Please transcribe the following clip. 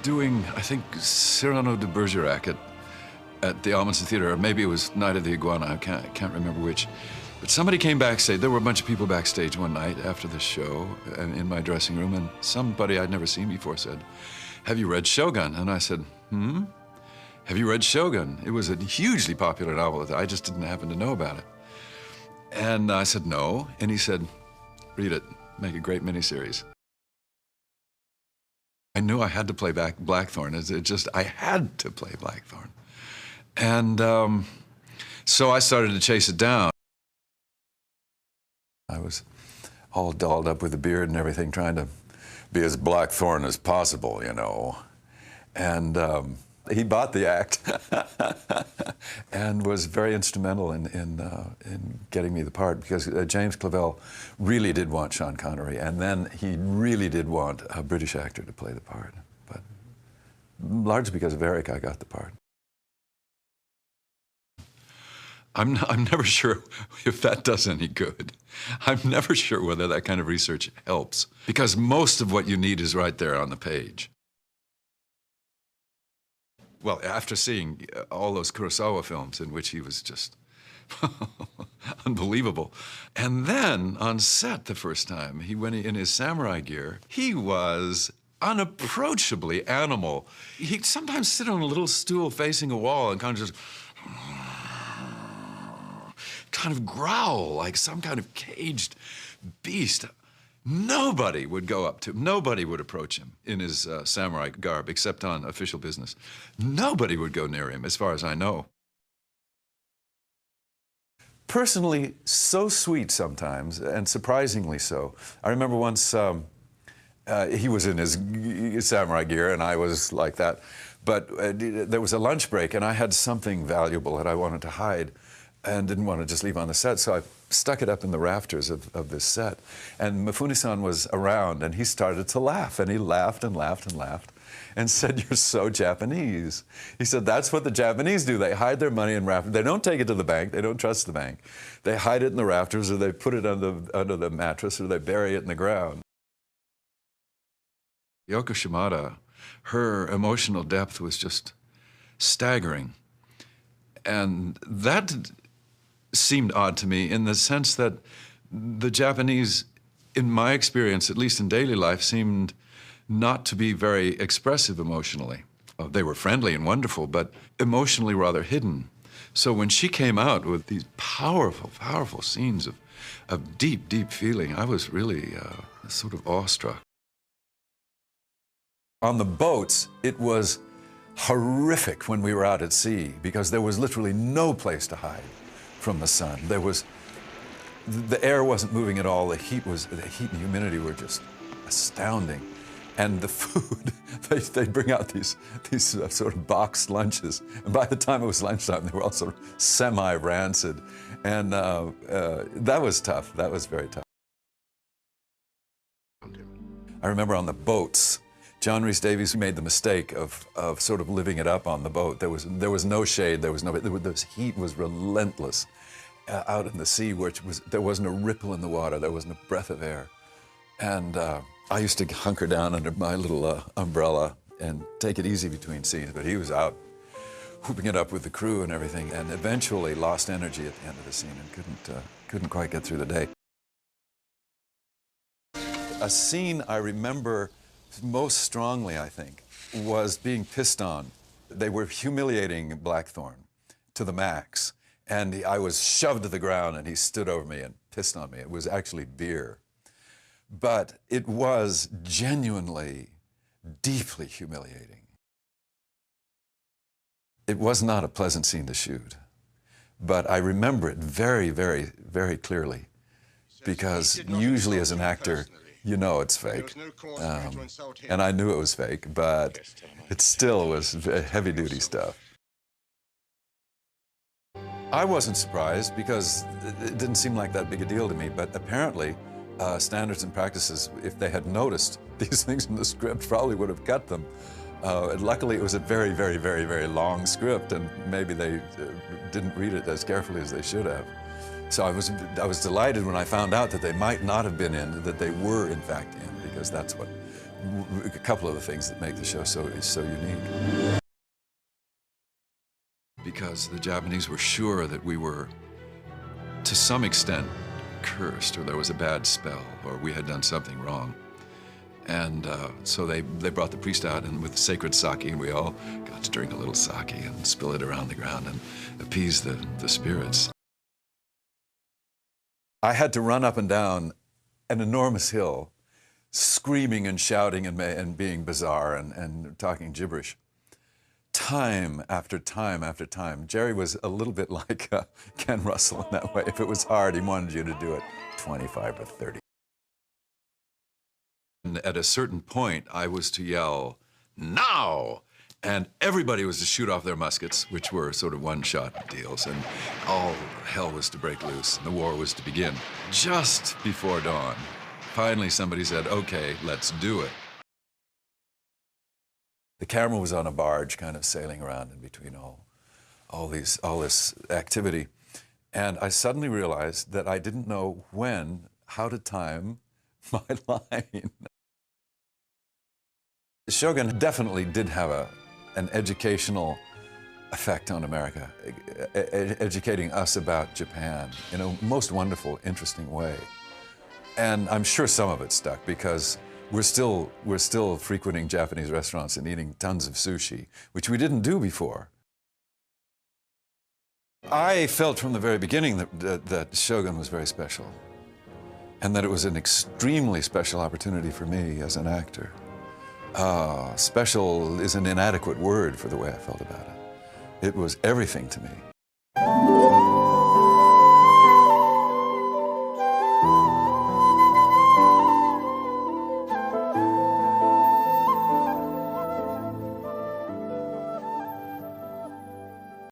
doing, I think, Cyrano de Bergerac at the Almonson Theater, or maybe it was Night of the Iguana, I can't remember which. But somebody came backstage. There were a bunch of people backstage one night after the show and in my dressing room, and somebody I'd never seen before said, "Have you read Shogun?" And I said, "Have you read Shogun?" It was a hugely popular novel. I just didn't happen to know about it. And I said, "No." And he said, "Read it, make a great miniseries." I knew I had to play Blackthorn. I had to play Blackthorn. And so I started to chase it down. I was all dolled up with a beard and everything, trying to be as Blackthorn as possible, you know. And he bought the act and was very instrumental in getting me the part, because James Clavell really did want Sean Connery, and then he really did want a British actor to play the part. But largely because of Eric, I got the part. I'm never sure if that does any good. I'm never sure whether that kind of research helps, because most of what you need is right there on the page. Well, after seeing all those Kurosawa films in which he was just unbelievable. And then on set the first time, when in his samurai gear, he was unapproachably animal. He'd sometimes sit on a little stool facing a wall and kind of just kind of growl like some kind of caged beast. Nobody would go up to him. Nobody would approach him in his samurai garb, except on official business. Nobody would go near him, as far as I know. Personally, so sweet sometimes, and surprisingly so. I remember once he was in his samurai gear, and I was like that. But there was a lunch break, and I had something valuable that I wanted to hide and didn't want to just leave on the set, so I stuck it up in the rafters of this set. And Mifune-san was around, and he started to laugh, and he laughed and laughed and laughed and said, "You're so Japanese." He said, "That's what the Japanese do. They hide their money in rafters. They don't take it to the bank. They don't trust the bank. They hide it in the rafters, or they put it under the mattress, or they bury it in the ground." Yoko Shimada, her emotional depth was just staggering. And that seemed odd to me in the sense that the Japanese, in my experience, at least in daily life, seemed not to be very expressive emotionally. They were friendly and wonderful, but emotionally rather hidden. So when she came out with these powerful, powerful scenes of deep, deep feeling, I was really sort of awestruck. On the boats, it was horrific when we were out at sea, because there was literally no place to hide from the sun. The air wasn't moving at all. The heat and humidity were just astounding. And the food, they'd bring out these sort of boxed lunches. And by the time it was lunchtime, they were all sort of semi-rancid. And that was tough. That was very tough. I remember on the boats, John Rhys Davies made the mistake of sort of living it up on the boat. There was no shade. The heat was relentless out in the sea, there wasn't a ripple in the water. There wasn't a breath of air. And I used to hunker down under my little umbrella and take it easy between scenes. But he was out whooping it up with the crew and everything, and eventually lost energy at the end of the scene and couldn't quite get through the day. A scene I remember most strongly, I think, was being pissed on. They were humiliating Blackthorn to the max, and I was shoved to the ground, and he stood over me and pissed on me. It was actually beer. But it was genuinely, deeply humiliating. It was not a pleasant scene to shoot, but I remember it very, very, very clearly, because usually as an actor, you know it's fake. And I knew it was fake, but it still was heavy-duty stuff. I wasn't surprised, because it didn't seem like that big a deal to me, but apparently standards and practices, if they had noticed these things in the script, probably would have cut them. Luckily, it was a very, very, very, very long script, and maybe they didn't read it as carefully as they should have. So I was delighted when I found out that they might not have been in, that they were in fact in, because that's what a couple of the things that make the show so unique. Because the Japanese were sure that we were, to some extent, cursed, or there was a bad spell, or we had done something wrong. And so they brought the priest out, and with sacred sake, and we all got to drink a little sake and spill it around the ground and appease the spirits. I had to run up and down an enormous hill, screaming and shouting and being bizarre and talking gibberish. Time after time after time. Jerry was a little bit like Ken Russell in that way. If it was hard, he wanted you to do it 25 or 30. And at a certain point, I was to yell, "Now!" And everybody was to shoot off their muskets, which were sort of one-shot deals, and all hell was to break loose, and the war was to begin. Just before dawn, finally somebody said, "Okay, let's do it." The camera was on a barge, kind of sailing around in between all this activity, and I suddenly realized that I didn't know how to time my line. Shogun definitely did have an educational effect on America, educating us about Japan in a most wonderful, interesting way. And I'm sure some of it stuck, because we're still frequenting Japanese restaurants and eating tons of sushi, which we didn't do before. I felt from the very beginning that Shogun was very special, and that it was an extremely special opportunity for me as an actor. Special is an inadequate word for the way I felt about it. It was everything to me.